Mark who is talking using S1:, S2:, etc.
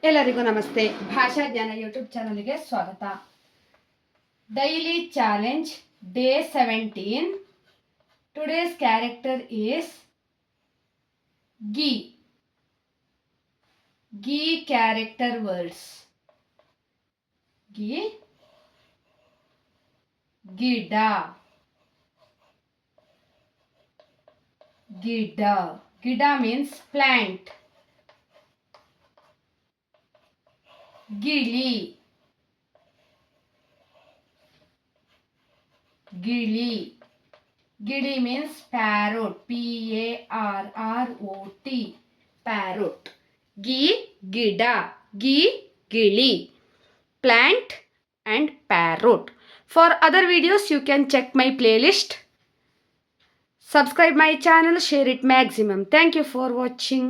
S1: ಎಲ್ಲರಿಗೂ ನಮಸ್ತೆ. ಭಾಷಾ ಜ್ಞಾನ ಯೂಟ್ಯೂಬ್ ಚಾನಲ್ಗೆ ಸ್ವಾಗತ. Daily challenge day 17. Today's character is ಗಿ. ಗಿ ಕ್ಯಾರೆಕ್ಟರ್ ವರ್ಡ್ಸ್. ಗಿ, ಗಿಡ, ಗಿಡ. ಗಿಡ means plant. ಗಿಳಿ, ಗಿಳಿ. ಗಿಳಿ means parrot. Parrot. Parrot. ಗಿ, ಗಿಡ. ಗಿ, ಗಿಳಿ. Plant and parrot. For other videos you can check my playlist. Subscribe my channel, share it maximum. Thank you for watching.